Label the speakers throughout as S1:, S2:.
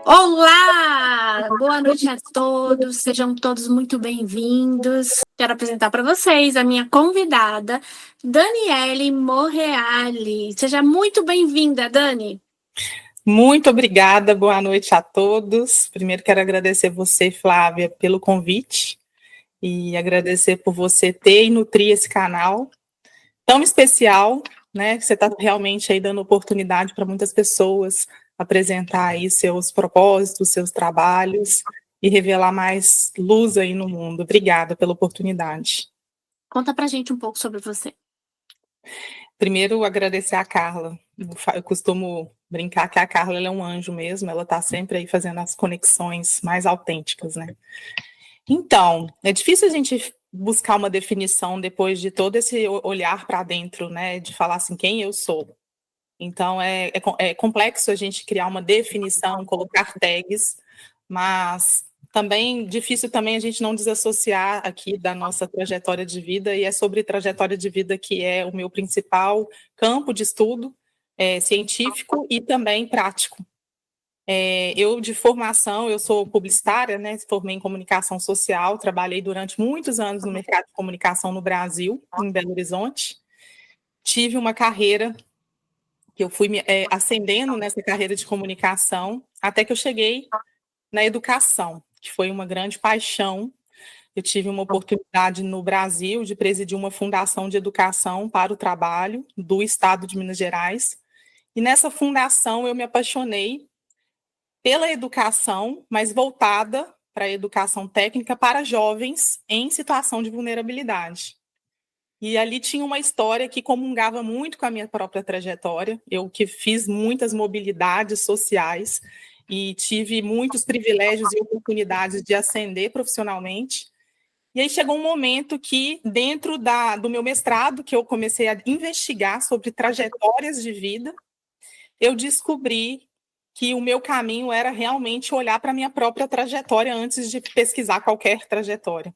S1: Olá! Boa noite a todos, sejam todos muito bem-vindos. Quero apresentar para vocês a minha convidada, Daniele Morreale. Seja muito bem-vinda, Dani.
S2: Muito obrigada, boa noite a todos. Primeiro quero agradecer você, Flávia, pelo convite e agradecer por você ter e nutrir esse canal tão especial, né? Que você está realmente aí dando oportunidade para muitas pessoas apresentar aí seus propósitos, seus trabalhos e revelar mais luz aí no mundo. Obrigada pela oportunidade.
S1: Conta pra gente um pouco sobre você.
S2: Primeiro, agradecer a Carla. Eu costumo brincar que a Carla ela é um anjo mesmo, ela está sempre aí fazendo as conexões mais autênticas, né? Então, é difícil a gente buscar uma definição depois de todo esse olhar para dentro, né? De falar assim, quem eu sou. Então, é complexo a gente criar uma definição, colocar tags, mas também difícil também a gente não desassociar aqui da nossa trajetória de vida, e é sobre trajetória de vida que é o meu principal campo de estudo, científico e também prático. Eu, de formação, eu sou publicitária, né? Formei em comunicação social, trabalhei durante muitos anos no mercado de comunicação no Brasil, em Belo Horizonte. Tive uma carreira que eu fui ascendendo nessa carreira de comunicação, até que eu cheguei na educação, que foi uma grande paixão. Eu tive uma oportunidade no Brasil de presidir uma fundação de educação para o trabalho do estado de Minas Gerais. E nessa fundação eu me apaixonei pela educação, mas voltada para a educação técnica para jovens em situação de vulnerabilidade. E ali tinha uma história que comungava muito com a minha própria trajetória. Eu que fiz muitas mobilidades sociais e tive muitos privilégios e oportunidades de ascender profissionalmente. E aí chegou um momento que, dentro do meu mestrado, que eu comecei a investigar sobre trajetórias de vida, eu descobri que o meu caminho era realmente olhar para a minha própria trajetória antes de pesquisar qualquer trajetória.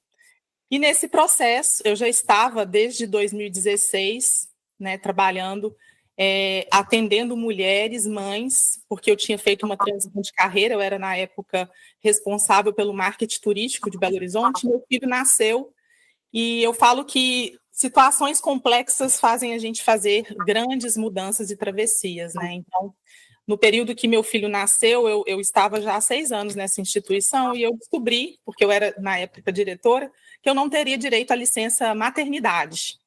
S2: E nesse processo, eu já estava desde 2016, né, trabalhando, atendendo mulheres, mães, porque eu tinha feito uma transição de carreira, eu era, na época, responsável pelo marketing turístico de Belo Horizonte, meu filho nasceu, e eu falo que situações complexas fazem a gente fazer grandes mudanças e travessias, né? Então, no período que meu filho nasceu, eu estava já há 6 anos nessa instituição e eu descobri, porque eu era, na época, diretora, que eu não teria direito à licença maternidade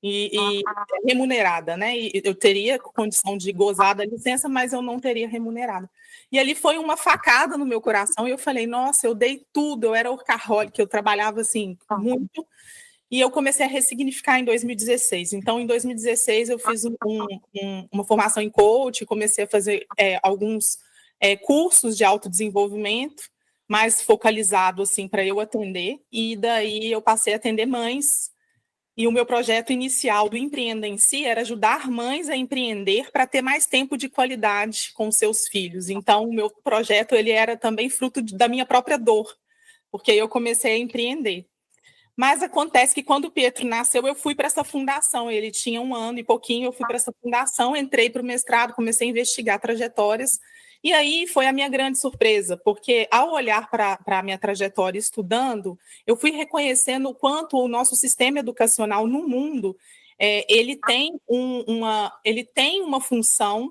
S2: e remunerada, né? E eu teria condição de gozar da licença, mas eu não teria remunerada. E ali foi uma facada no meu coração e eu falei, nossa, eu dei tudo, eu era workaholic, eu trabalhava, assim, muito, e eu comecei a ressignificar em 2016. Então, em 2016, eu fiz uma formação em coach, comecei a fazer alguns cursos de autodesenvolvimento, mais focalizado assim, para eu atender, e daí eu passei a atender mães, e o meu projeto inicial do Empreenda em Si era ajudar mães a empreender para ter mais tempo de qualidade com seus filhos. Então, o meu projeto ele era também fruto da minha própria dor, porque eu comecei a empreender. Mas acontece que quando o Pietro nasceu, eu fui para essa fundação. Ele tinha 1 ano e pouquinho, eu fui para essa fundação, entrei para o mestrado, comecei a investigar trajetórias. E aí foi a minha grande surpresa, porque ao olhar para a minha trajetória estudando, eu fui reconhecendo o quanto o nosso sistema educacional no mundo ele tem uma função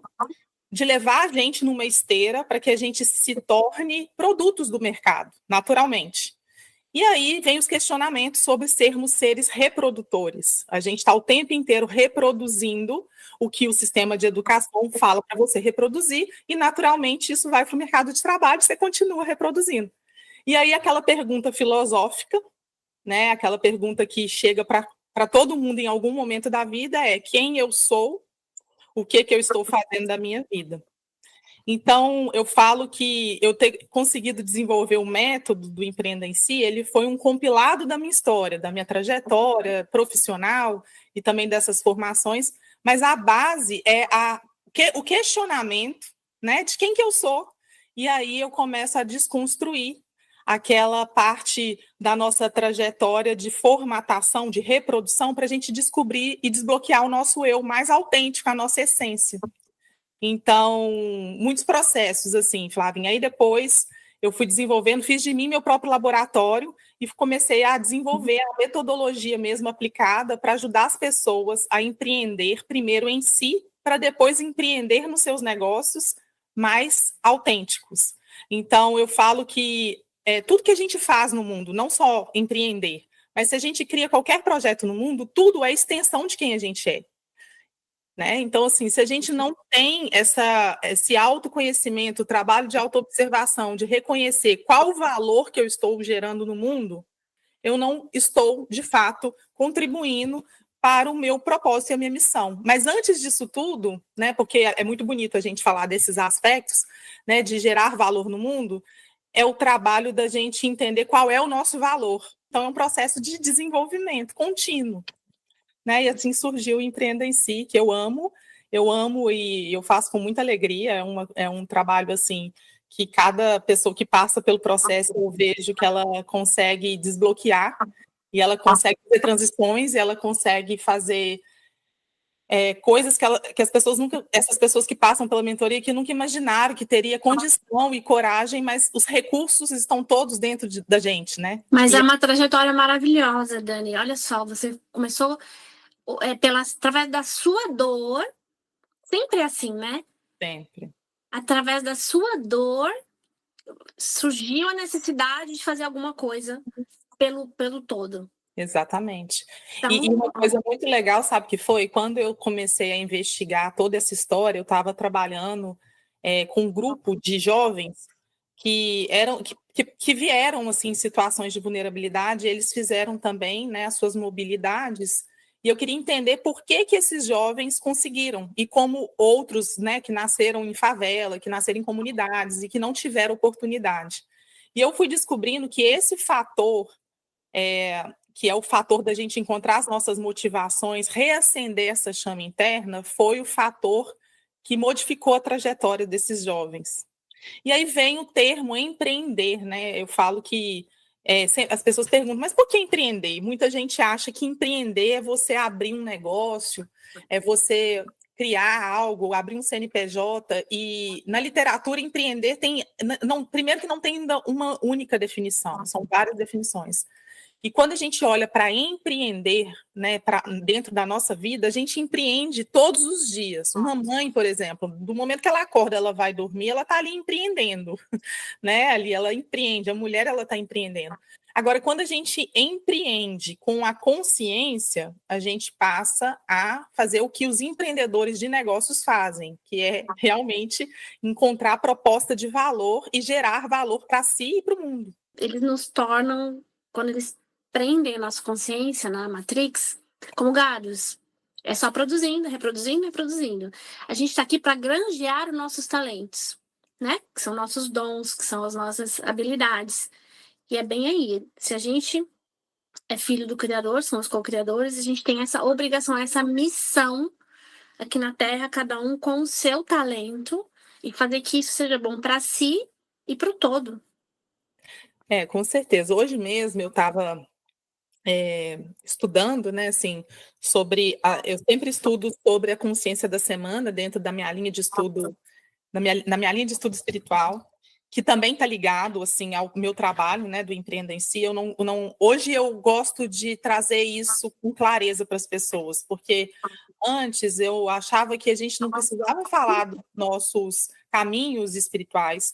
S2: de levar a gente numa esteira para que a gente se torne produtos do mercado, naturalmente. E aí vem os questionamentos sobre sermos seres reprodutores. A gente está o tempo inteiro reproduzindo o que o sistema de educação fala para você reproduzir, e naturalmente isso vai para o mercado de trabalho e você continua reproduzindo. E aí aquela pergunta filosófica, né, aquela pergunta que chega para todo mundo em algum momento da vida é: quem eu sou? O que eu estou fazendo da minha vida? Então, eu falo que eu ter conseguido desenvolver o método do Empreenda em Si, ele foi um compilado da minha história, da minha trajetória profissional e também dessas formações, mas a base é o questionamento, né, de quem que eu sou. E aí eu começo a desconstruir aquela parte da nossa trajetória de formatação, de reprodução, para a gente descobrir e desbloquear o nosso eu mais autêntico, a nossa essência. Então, muitos processos, assim, Flavinha. Aí depois eu fui desenvolvendo, fiz de mim meu próprio laboratório e comecei a desenvolver a metodologia mesmo aplicada para ajudar as pessoas a empreender primeiro em si, para depois empreender nos seus negócios mais autênticos. Então, eu falo que tudo que a gente faz no mundo, não só empreender, mas se a gente cria qualquer projeto no mundo, tudo é extensão de quem a gente é. Né? Então, assim, se a gente não tem esse autoconhecimento, trabalho de autoobservação, de reconhecer qual o valor que eu estou gerando no mundo, eu não estou, de fato, contribuindo para o meu propósito e a minha missão. Mas antes disso tudo, né, porque é muito bonito a gente falar desses aspectos, né, de gerar valor no mundo, é o trabalho da gente entender qual é o nosso valor. Então, é um processo de desenvolvimento contínuo. Né? E assim surgiu o Empreenda em Si, que eu amo e eu faço com muita alegria. É um trabalho assim que cada pessoa que passa pelo processo eu vejo que ela consegue desbloquear e ela consegue fazer transições, e ela consegue fazer coisas que as pessoas nunca, essas pessoas que passam pela mentoria que nunca imaginaram que teria condição e coragem, mas os recursos estão todos dentro da gente, né?
S1: Mas é uma trajetória maravilhosa, Dani. Olha só, você começou através da sua dor, sempre é assim, né?
S2: Sempre.
S1: Através da sua dor, surgiu a necessidade de fazer alguma coisa pelo todo.
S2: Exatamente.
S1: Então,
S2: E uma coisa muito legal, sabe que foi? Quando eu comecei a investigar toda essa história, eu estava trabalhando com um grupo de jovens que vieram assim, em situações de vulnerabilidade, eles fizeram também, né, as suas mobilidades, e eu queria entender por que esses jovens conseguiram, e como outros, né, que nasceram em favela, que nasceram em comunidades e que não tiveram oportunidade. E eu fui descobrindo que esse fator que é o fator da gente encontrar as nossas motivações, reacender essa chama interna, foi o fator que modificou a trajetória desses jovens. E aí vem o termo empreender, né? Eu falo que as pessoas perguntam, mas por que empreender? Muita gente acha que empreender é você abrir um negócio, é você criar algo, abrir um CNPJ, e na literatura empreender tem, não, primeiro que não tem ainda uma única definição, são várias definições. E quando a gente olha para empreender, né, dentro da nossa vida, a gente empreende todos os dias. Uma mãe, por exemplo, do momento que ela acorda, ela vai dormir, ela está ali empreendendo, né? Ali ela empreende, a mulher ela está empreendendo. Agora, quando a gente empreende com a consciência, a gente passa a fazer o que os empreendedores de negócios fazem, que é realmente encontrar proposta de valor e gerar valor para si e para o mundo.
S1: Eles nos tornam, quando eles prendem a nossa consciência na Matrix, como gados. É só produzindo, reproduzindo, reproduzindo. A gente está aqui para granjear os nossos talentos, né? Que são nossos dons, que são as nossas habilidades. E é bem aí. Se a gente é filho do Criador, somos co-criadores, a gente tem essa obrigação, essa missão aqui na Terra, cada um com o seu talento, e fazer que isso seja bom para si e para o todo.
S2: Com certeza. Hoje mesmo eu estava estudando, né, assim, eu sempre estudo sobre a consciência da semana dentro da minha linha de estudo, na minha linha de estudo espiritual, que também está ligado, assim, ao meu trabalho, né, do Empreenda em Si. Hoje eu gosto de trazer isso com clareza para as pessoas, porque antes eu achava que a gente não precisava falar dos nossos caminhos espirituais,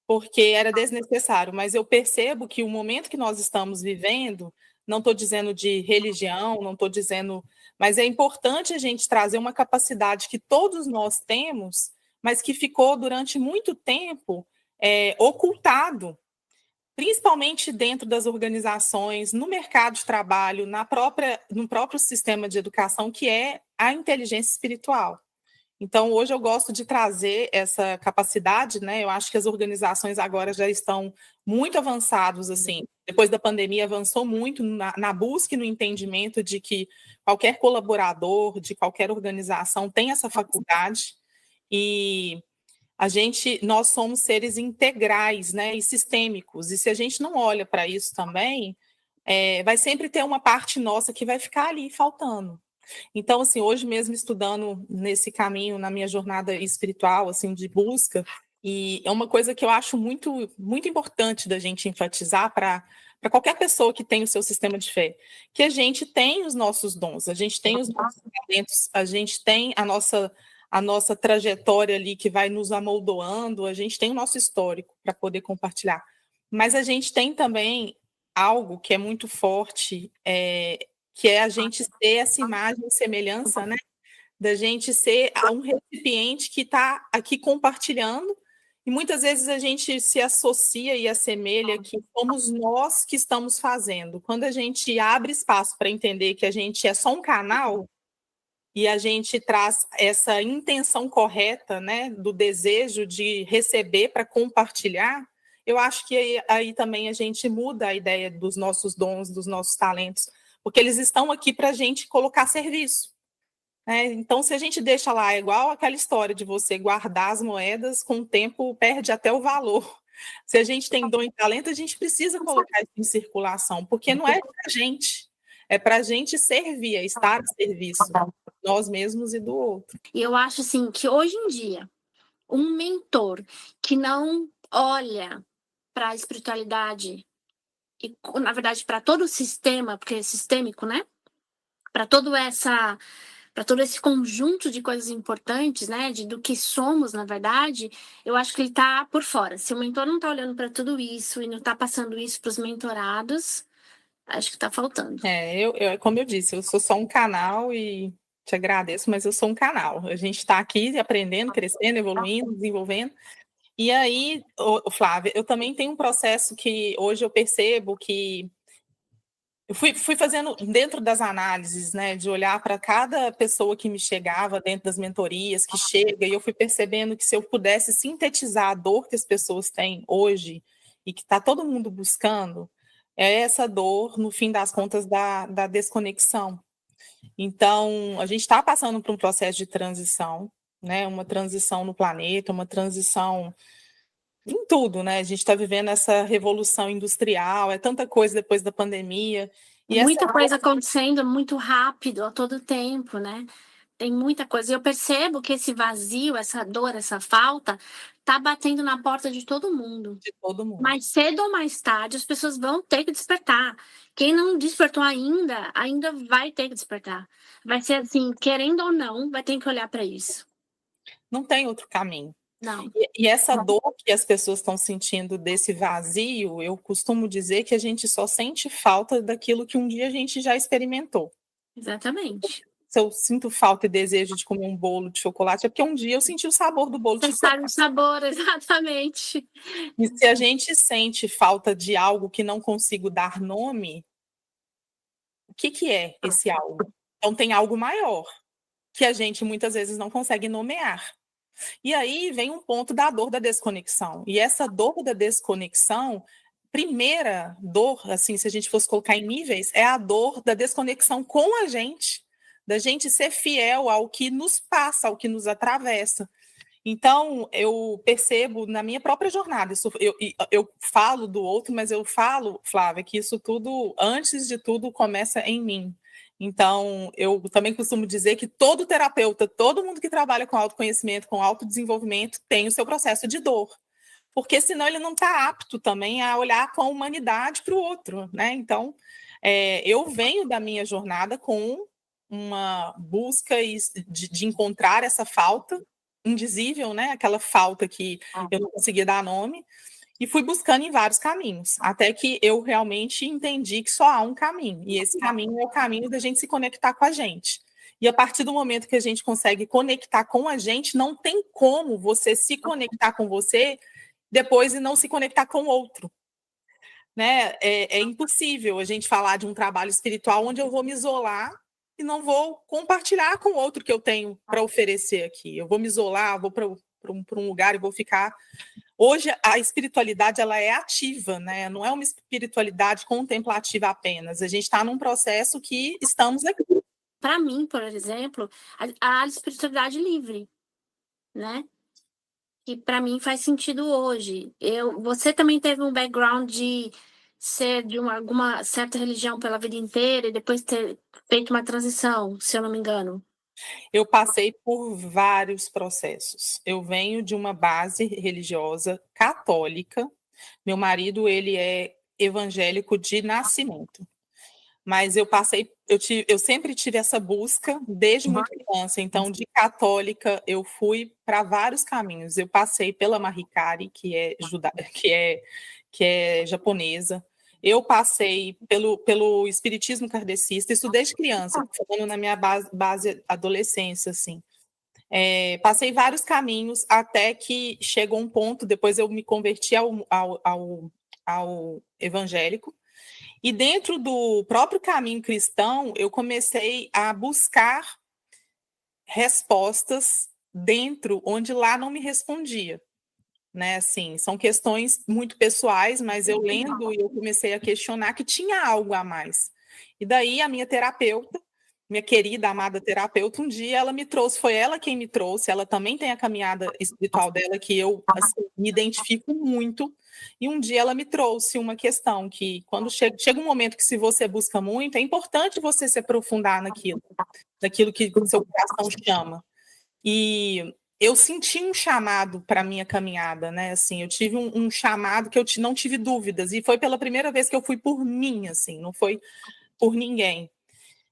S2: porque era desnecessário, mas eu percebo que o momento que nós estamos vivendo, não estou dizendo de religião, não estou dizendo, mas é importante a gente trazer uma capacidade que todos nós temos, mas que ficou durante muito tempo ocultado, principalmente dentro das organizações, no mercado de trabalho, no próprio sistema de educação, que é a inteligência espiritual. Então, hoje eu gosto de trazer essa capacidade, né? Eu acho que as organizações agora já estão muito avançadas, assim, depois da pandemia avançou muito na busca e no entendimento de que qualquer colaborador de qualquer organização tem essa faculdade, e nós somos seres integrais, né? E sistêmicos, e se a gente não olha para isso também, vai sempre ter uma parte nossa que vai ficar ali faltando. Então, assim, hoje mesmo estudando nesse caminho, na minha jornada espiritual, assim, de busca, e é uma coisa que eu acho muito, muito importante da gente enfatizar para qualquer pessoa que tem o seu sistema de fé, que a gente tem os nossos dons, a gente tem os nossos talentos, a gente tem a nossa trajetória ali que vai nos amoldoando, a gente tem o nosso histórico para poder compartilhar. Mas a gente tem também algo que é muito forte, que é a gente ser essa imagem e semelhança, né? Da gente ser um recipiente que está aqui compartilhando, e muitas vezes a gente se associa e assemelha que somos nós que estamos fazendo. Quando a gente abre espaço para entender que a gente é só um canal, e a gente traz essa intenção correta, né, do desejo de receber para compartilhar, eu acho que aí também a gente muda a ideia dos nossos dons, dos nossos talentos, porque eles estão aqui para a gente colocar a serviço. Né? Então, se a gente deixa lá, é igual aquela história de você guardar as moedas, com o tempo perde até o valor. Se a gente tem dom e talento, a gente precisa colocar isso em circulação, porque não é para a gente, é para a gente servir, é estar a serviço nós mesmos e do outro.
S1: E eu acho assim que hoje em dia, um mentor que não olha para a espiritualidade e, na verdade, para todo o sistema, porque é sistêmico, né? Para para todo esse conjunto de coisas importantes, né, do que somos, na verdade, eu acho que ele está por fora. Se o mentor não está olhando para tudo isso e não está passando isso para os mentorados, acho que está faltando.
S2: Como eu disse, eu sou só um canal e te agradeço, mas eu sou um canal. A gente está aqui aprendendo, crescendo, evoluindo, desenvolvendo. E aí, Flávia, eu também tenho um processo que hoje eu percebo que eu fui fazendo dentro das análises, né, de olhar para cada pessoa que me chegava dentro das mentorias, que chega, e eu fui percebendo que se eu pudesse sintetizar a dor que as pessoas têm hoje e que está todo mundo buscando, é essa dor, no fim das contas, da desconexão. Então, a gente está passando por um processo de transição, né, uma transição no planeta, uma transição em tudo, né? A gente está vivendo essa revolução industrial, é tanta coisa depois da pandemia. E
S1: muita coisa acontecendo muito rápido a todo tempo, né? Tem muita coisa. E eu percebo que esse vazio, essa dor, essa falta, tá batendo na porta de todo mundo.
S2: De todo mundo.
S1: Mais cedo ou mais tarde, as pessoas vão ter que despertar. Quem não despertou ainda vai ter que despertar. Vai ser assim, querendo ou não, vai ter que olhar para isso.
S2: Não tem outro caminho.
S1: Não.
S2: E essa dor que as pessoas estão sentindo desse vazio, eu costumo dizer que a gente só sente falta daquilo que um dia a gente já experimentou.
S1: Exatamente.
S2: Se eu sinto falta e desejo de comer um bolo de chocolate, é porque um dia eu senti o sabor do bolo de
S1: Você sabe
S2: chocolate.
S1: o sabor, exatamente.
S2: E se a gente sente falta de algo que não consigo dar nome, o que é esse algo? Então tem algo maior, que a gente muitas vezes não consegue nomear. E aí vem um ponto da dor da desconexão. E essa dor da desconexão, primeira dor, assim, se a gente fosse colocar em níveis, é a dor da desconexão com a gente, da gente ser fiel ao que nos passa, ao que nos atravessa. Então, eu percebo na minha própria jornada, eu falo do outro, mas eu falo, Flávia, que isso tudo, antes de tudo, começa em mim. Então, eu também costumo dizer que todo terapeuta, todo mundo que trabalha com autoconhecimento, com autodesenvolvimento, tem o seu processo de dor. Porque senão ele não está apto também a olhar com a humanidade para o outro, né? Então, eu venho da minha jornada com uma busca de encontrar essa falta indizível, né? Aquela falta que eu não conseguia dar nome, e fui buscando em vários caminhos, até que eu realmente entendi que só há um caminho, e esse caminho é o caminho da gente se conectar com a gente. E a partir do momento que a gente consegue conectar com a gente, não tem como você se conectar com você depois e não se conectar com o outro. Né? É impossível a gente falar de um trabalho espiritual onde eu vou me isolar e não vou compartilhar com o outro que eu tenho para oferecer aqui. Eu vou me isolar, vou para um lugar e vou ficar. Hoje a espiritualidade ela é ativa, né? Não é uma espiritualidade contemplativa apenas. A gente está num processo que estamos aqui.
S1: Para mim, por exemplo, a espiritualidade livre, né? Que para mim faz sentido hoje. Você também teve um background ser de alguma certa religião pela vida inteira e depois ter feito uma transição, se eu não me engano?
S2: Eu passei por vários processos. Eu venho de uma base religiosa católica. Meu marido, ele é evangélico de nascimento. Mas eu sempre tive essa busca desde muito criança. Então, de católica, eu fui para vários caminhos. Eu passei pela Mahikari, que é japonesa. Eu passei pelo espiritismo kardecista, isso desde criança, falando na minha base adolescência, assim. Passei vários caminhos até que chegou um ponto, depois eu me converti ao evangélico, e dentro do próprio caminho cristão, eu comecei a buscar respostas dentro onde lá não me respondia, né? Assim, são questões muito pessoais, mas eu lendo eu comecei a questionar que tinha algo a mais. E daí a minha terapeuta, minha querida, amada terapeuta, um dia ela me trouxe, foi ela quem me trouxe, ela também tem a caminhada espiritual dela que eu assim, me identifico muito, e um dia ela me trouxe uma questão que quando chega um momento que se você busca muito, é importante você se aprofundar naquilo que o seu coração chama. E eu senti um chamado para a minha caminhada, né? Assim, eu tive um chamado que eu não tive dúvidas, e foi pela primeira vez que eu fui por mim, assim, não foi por ninguém.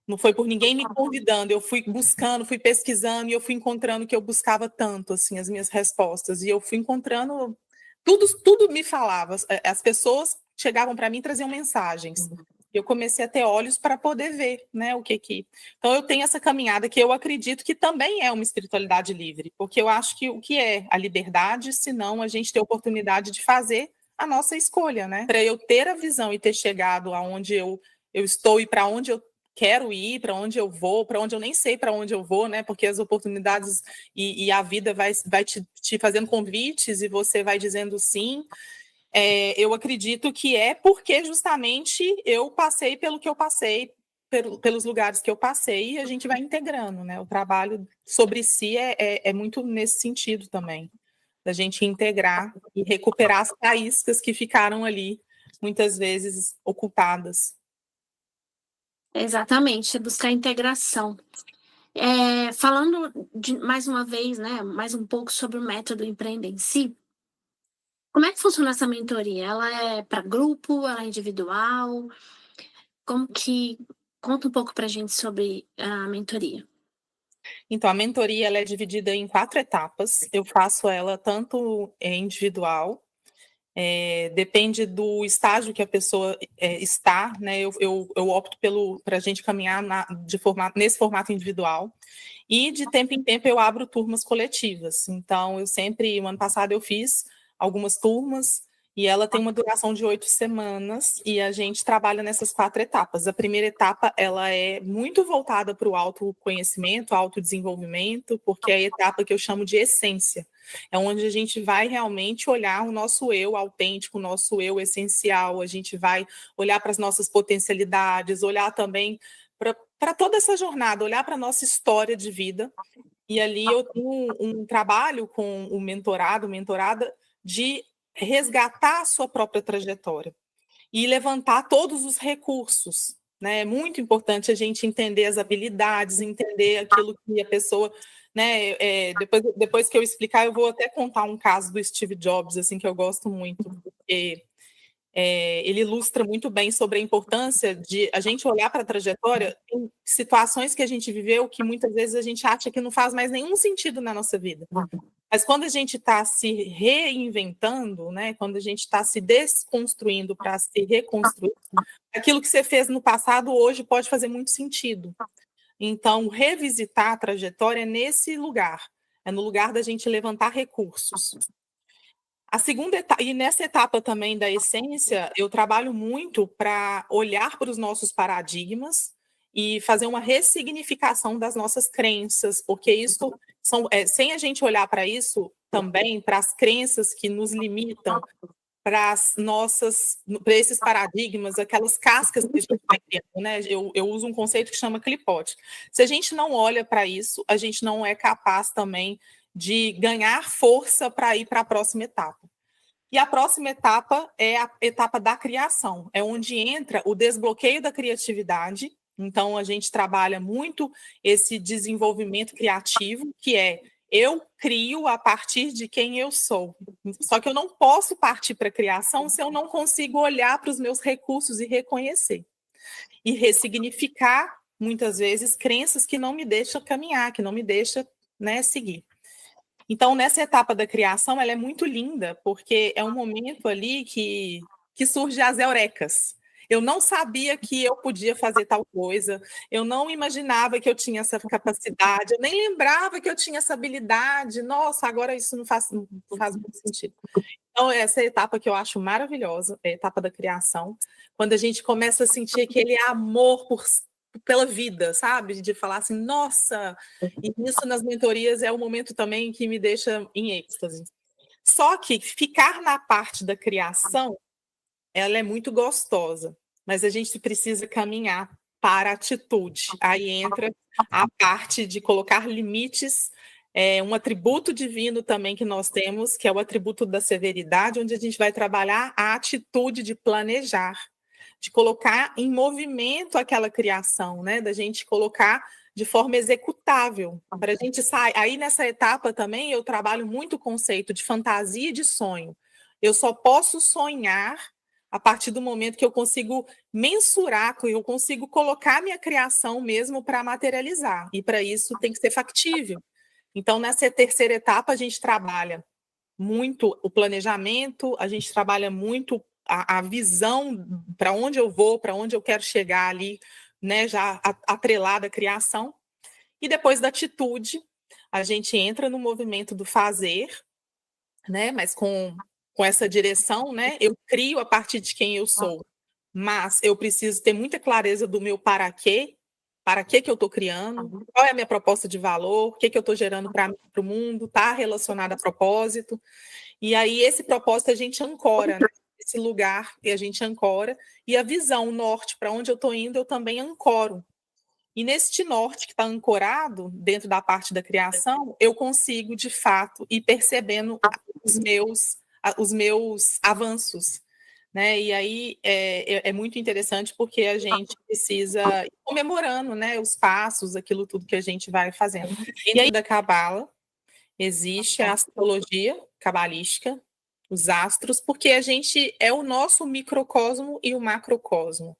S2: Não foi por ninguém me convidando, eu fui buscando, fui pesquisando, e eu fui encontrando o que eu buscava tanto, assim, as minhas respostas. E eu fui encontrando, tudo me falava. As pessoas chegavam para mim e traziam mensagens. Eu comecei a ter olhos para poder ver, né, o que. Então eu tenho essa caminhada que eu acredito que também é uma espiritualidade livre, porque eu acho que o que é a liberdade, senão a gente ter a oportunidade de fazer a nossa escolha, né? Para eu ter a visão e ter chegado aonde eu estou e para onde eu quero ir, para onde eu vou, para onde eu nem sei para onde eu vou, né? Porque as oportunidades e a vida vai te fazendo convites e você vai dizendo sim. Eu acredito que é porque justamente eu passei pelo que eu passei, pelos lugares que eu passei, e a gente vai integrando, né? O trabalho sobre si é muito nesse sentido também, da gente integrar e recuperar as faíscas que ficaram ali, muitas vezes ocultadas.
S1: Exatamente, buscar integração. Falando mais uma vez, né, mais um pouco sobre o método Empreenda em Si, como é que funciona essa mentoria? Ela é para grupo, ela é individual? Como que... Conta um pouco para a gente sobre a mentoria.
S2: Então, a mentoria ela é dividida em 4 etapas. Eu faço ela tanto individual, depende do estágio que a pessoa está, né? Eu opto para a gente caminhar nesse formato individual. E de tempo em tempo eu abro turmas coletivas. Então, o ano passado eu fiz algumas turmas, e ela tem uma duração de 8 semanas, e a gente trabalha nessas 4 etapas. A primeira etapa, ela é muito voltada para o autoconhecimento, autodesenvolvimento, porque é a etapa que eu chamo de essência. É onde a gente vai realmente olhar o nosso eu autêntico, o nosso eu essencial, a gente vai olhar para as nossas potencialidades, olhar também para toda essa jornada, olhar para a nossa história de vida. E ali eu tenho um trabalho com o mentorada, de resgatar a sua própria trajetória e levantar todos os recursos. Né? É muito importante a gente entender as habilidades, entender aquilo que a pessoa... Né? Depois que eu explicar, eu vou até contar um caso do Steve Jobs, assim, que eu gosto muito, porque ele ilustra muito bem sobre a importância de a gente olhar para a trajetória em situações que a gente viveu que muitas vezes a gente acha que não faz mais nenhum sentido na nossa vida. Mas quando a gente está se reinventando, né, quando a gente está se desconstruindo para se reconstruir, aquilo que você fez no passado hoje pode fazer muito sentido. Então, revisitar a trajetória é nesse lugar, é no lugar da gente levantar recursos. A segunda etapa, e nessa etapa também da essência, eu trabalho muito para olhar para os nossos paradigmas e fazer uma ressignificação das nossas crenças, porque isso sem a gente olhar para isso também, para as crenças que nos limitam, para esses paradigmas, aquelas cascas que a gente vai criando, né? Eu uso um conceito que chama clipote. Se a gente não olha para isso, a gente não é capaz também de ganhar força para ir para a próxima etapa. E a próxima etapa é a etapa da criação, é onde entra o desbloqueio da criatividade. Então, a gente trabalha muito esse desenvolvimento criativo, que é eu crio a partir de quem eu sou. Só que eu não posso partir para a criação se eu não consigo olhar para os meus recursos e reconhecer. E ressignificar, muitas vezes, crenças que não me deixam caminhar, que não me deixam, né, seguir. Então, nessa etapa da criação, ela é muito linda, porque é um momento ali que surge as eurecas. Eu não sabia que eu podia fazer tal coisa, eu não imaginava que eu tinha essa capacidade, eu nem lembrava que eu tinha essa habilidade. Nossa, agora isso não faz muito sentido. Então, essa é a etapa que eu acho maravilhosa, é a etapa da criação, quando a gente começa a sentir aquele amor pela vida, sabe? De falar assim, nossa, e isso nas mentorias é o momento também que me deixa em êxtase. Só que ficar na parte da criação, ela é muito gostosa, mas a gente precisa caminhar para a atitude. Aí entra a parte de colocar limites, um atributo divino também que nós temos, que é o atributo da severidade, onde a gente vai trabalhar a atitude de planejar, de colocar em movimento aquela criação, né? Da gente colocar de forma executável, para a gente sair. Aí nessa etapa também eu trabalho muito o conceito de fantasia e de sonho. Eu só posso sonhar a partir do momento que eu consigo mensurar, que eu consigo colocar minha criação mesmo para materializar. E para isso tem que ser factível. Então, nessa terceira etapa, a gente trabalha muito o planejamento, a gente trabalha muito a visão para onde eu vou, para onde eu quero chegar ali, né, já atrelada à criação. E depois da atitude, a gente entra no movimento do fazer, né, mas com essa direção, né, eu crio a partir de quem eu sou, mas eu preciso ter muita clareza do meu para que eu estou criando, qual é a minha proposta de valor, o que eu estou gerando para o mundo, está relacionado a propósito. E aí, esse propósito a gente ancora, né? Esse lugar que a gente ancora, e a visão, o norte, para onde eu estou indo, eu também ancoro. E neste norte que está ancorado, dentro da parte da criação, eu consigo, de fato, ir percebendo os meus avanços. Né? E aí é muito interessante porque a gente precisa ir comemorando, né, os passos, aquilo tudo que a gente vai fazendo. E aí, da Cabala, existe a astrologia cabalística, os astros, porque a gente é o nosso microcosmo e o macrocosmo.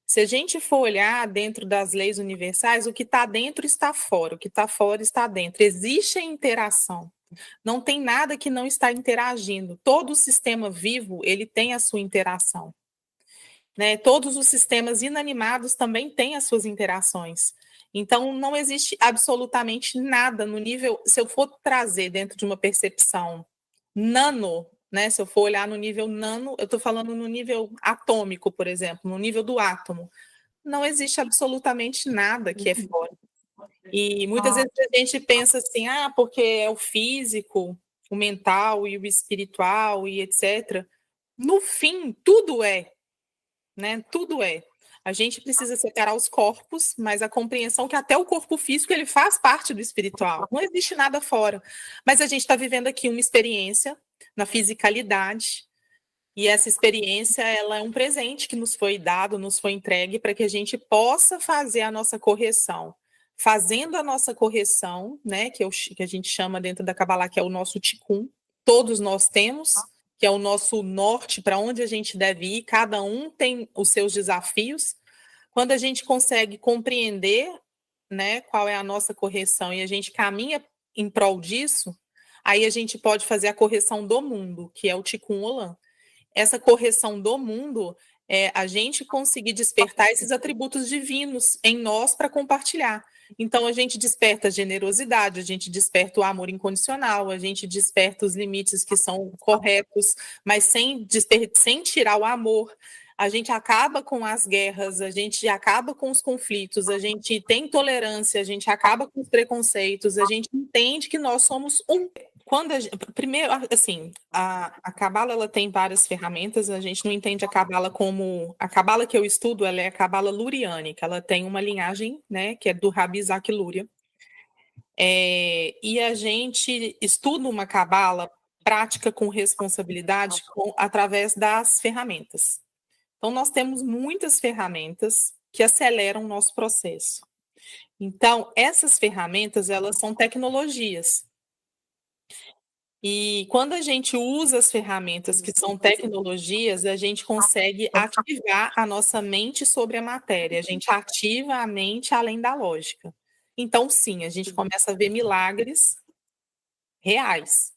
S2: Se a gente for olhar dentro das leis universais, o que está dentro está fora, o que está fora está dentro. Existe a interação. Não tem nada que não está interagindo. Todo o sistema vivo, ele tem a sua interação. Né? Todos os sistemas inanimados também têm as suas interações. Então, não existe absolutamente nada no nível, se eu for trazer dentro de uma percepção nano, né? Se eu for olhar no nível nano, eu estou falando no nível atômico, por exemplo, no nível do átomo. Não existe absolutamente nada que é fora. E muitas vezes a gente pensa assim, porque é o físico, o mental e o espiritual e etc. No fim, tudo é, né? Tudo é. A gente precisa separar os corpos, mas a compreensão que até o corpo físico ele faz parte do espiritual. Não existe nada fora. Mas a gente está vivendo aqui uma experiência na fisicalidade, e essa experiência ela é um presente que nos foi dado, nos foi entregue para que a gente possa fazer a nossa correção. Fazendo a nossa correção, né, que a gente chama dentro da Kabbalah, que é o nosso Tikkun, todos nós temos, que é o nosso norte para onde a gente deve ir, cada um tem os seus desafios. Quando a gente consegue compreender, né, qual é a nossa correção e a gente caminha em prol disso, aí a gente pode fazer a correção do mundo, que é o Tikkun Olam. Essa correção do mundo é a gente conseguir despertar esses atributos divinos em nós para compartilhar. Então, a gente desperta a generosidade, a gente desperta o amor incondicional, a gente desperta os limites que são corretos, mas sem tirar o amor. A gente acaba com as guerras, a gente acaba com os conflitos, a gente tem tolerância, a gente acaba com os preconceitos, a gente entende que nós somos um. Primeiro, assim, a Cabala ela tem várias ferramentas, a gente não entende a Cabala como... A Cabala que eu estudo, ela é a Cabala luriânica, ela tem uma linhagem, né, que é do Rabi Isaac Luria. E a gente estuda uma Cabala prática com responsabilidade através das ferramentas. Então, nós temos muitas ferramentas que aceleram o nosso processo. Então, essas ferramentas, elas são tecnologias. E quando a gente usa as ferramentas que são tecnologias, a gente consegue ativar a nossa mente sobre a matéria, a gente ativa a mente além da lógica. Então, sim, a gente começa a ver milagres reais.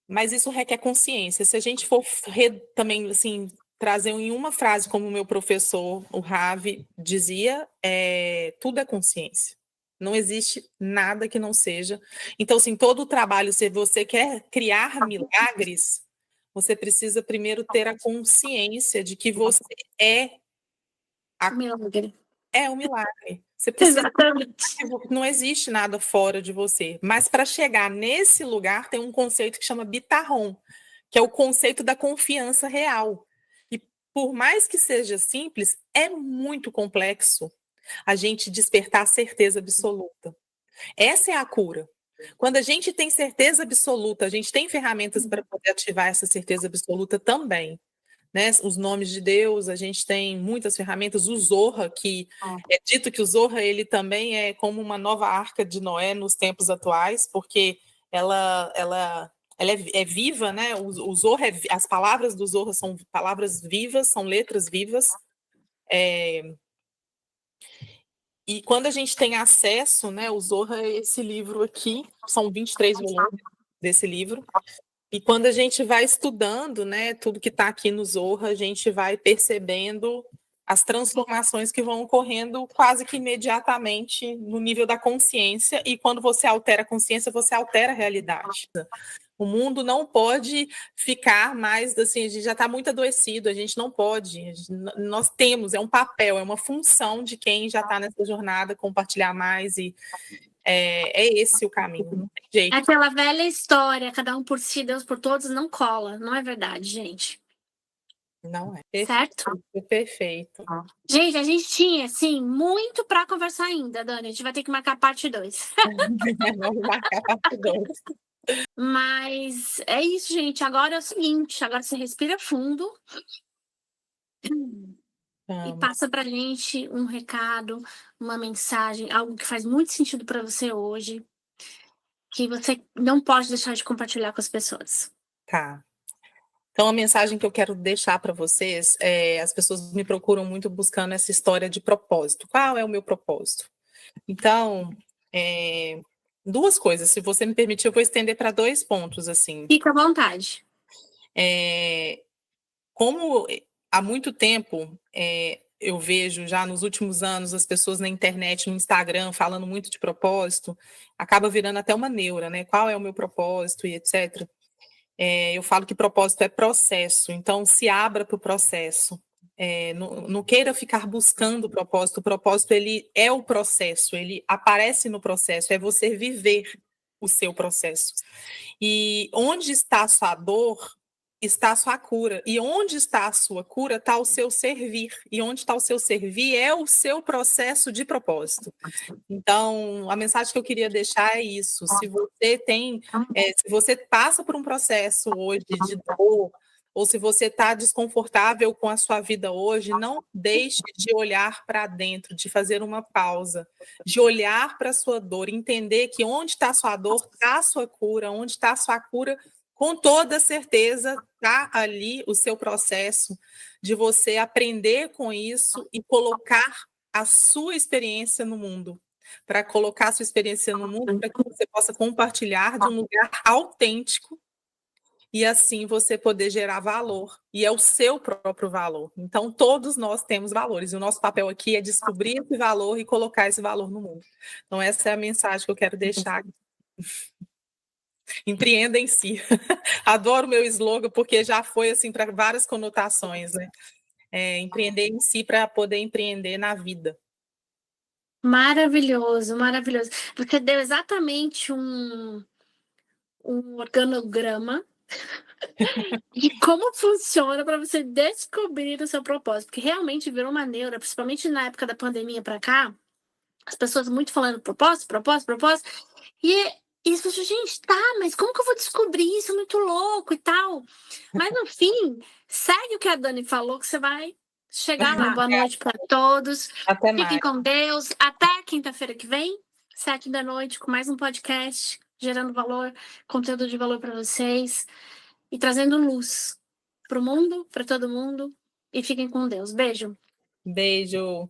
S2: Mas isso requer consciência. Se a gente for também assim trazer em uma frase, como o meu professor, o Ravi, dizia, tudo é consciência. Não existe nada que não seja. Então, assim, todo o trabalho, se você quer criar milagres, você precisa primeiro ter a consciência de que você é
S1: Milagre.
S2: é um milagre. Você precisa.
S1: Exatamente.
S2: Não existe nada fora de você. Mas para chegar nesse lugar, tem um conceito que chama bitarrom, que é o conceito da confiança real. E por mais que seja simples, é muito complexo a gente despertar a certeza absoluta. Essa é a cura. Quando a gente tem certeza absoluta, a gente tem ferramentas para poder ativar essa certeza absoluta também. Né, os nomes de Deus, a gente tem muitas ferramentas, o Zohar, que é dito que o Zohar, ele também é como uma nova arca de Noé nos tempos atuais, porque ela é viva, né? O Zohar, as palavras do Zohar são palavras vivas, são letras vivas. E quando a gente tem acesso, né, o Zohar é esse livro aqui, são 23 volumes desse livro. E quando a gente vai estudando, né, tudo que está aqui no Zohar, a gente vai percebendo as transformações que vão ocorrendo quase que imediatamente no nível da consciência, e quando você altera a consciência, você altera a realidade. O mundo não pode ficar mais, assim, a gente já está muito adoecido, a gente não pode, nós temos, é um papel, é uma função de quem já está nessa jornada, compartilhar mais, e é esse o caminho, não tem jeito.
S1: Aquela velha história, cada um por si, Deus por todos, não cola. Não é verdade, gente.
S2: Não é.
S1: Certo?
S2: Perfeito.
S1: Gente, a gente tinha, assim, muito para conversar ainda, Dani. A gente vai ter que marcar parte 2.
S2: Vamos marcar parte 2.
S1: Mas é isso, gente. Agora é o seguinte, agora você respira fundo e passa pra gente um recado, uma mensagem, algo que faz muito sentido para você hoje, que você não pode deixar de compartilhar com as pessoas.
S2: Tá. Então, a mensagem que eu quero deixar para vocês as pessoas me procuram muito buscando essa história de propósito. Qual é o meu propósito? Então, duas coisas. Se você me permitir, eu vou estender para 2 pontos, assim.
S1: Fica à vontade.
S2: Como há muito tempo eu vejo já nos últimos anos as pessoas na internet, no Instagram, falando muito de propósito, acaba virando até uma neura, né? Qual é o meu propósito e etc. Eu falo que propósito é processo, então se abra para o processo. Não queira ficar buscando o propósito ele é o processo, ele aparece no processo, é você viver o seu processo. E onde está a sua dor, está a sua cura. E onde está a sua cura, está o seu servir. E onde está o seu servir é o seu processo de propósito. Então, a mensagem que eu queria deixar é isso. Se você passa por um processo hoje de dor, ou se você está desconfortável com a sua vida hoje, não deixe de olhar para dentro, de fazer uma pausa, de olhar para a sua dor, entender que onde está a sua dor, está a sua cura, onde está a sua cura, com toda certeza está ali o seu processo de você aprender com isso e colocar a sua experiência no mundo. Para colocar a sua experiência no mundo, para que você possa compartilhar de um lugar autêntico e assim você poder gerar valor. E é o seu próprio valor. Então, todos nós temos valores. E o nosso papel aqui é descobrir esse valor e colocar esse valor no mundo. Então, essa é a mensagem que eu quero deixar. Empreenda em si. Adoro o meu slogan, porque já foi assim para várias conotações, né? Empreender em si para poder empreender na vida.
S1: Maravilhoso, maravilhoso. Você deu exatamente um organograma de como funciona para você descobrir o seu propósito. Porque realmente virou uma neura, principalmente na época da pandemia para cá, as pessoas muito falando propósito, propósito, propósito. E E as pessoas, gente, tá, mas como que eu vou descobrir isso? É muito louco e tal. Mas no fim, segue o que a Dani falou, que você vai chegar lá. Boa noite para todos.
S2: Até
S1: Fiquem
S2: mais.
S1: com Deus. Até quinta-feira que vem, 7 da noite, com mais um podcast, gerando valor, conteúdo de valor para vocês e trazendo luz para o mundo, para todo mundo. E fiquem com Deus. Beijo.
S2: Beijo.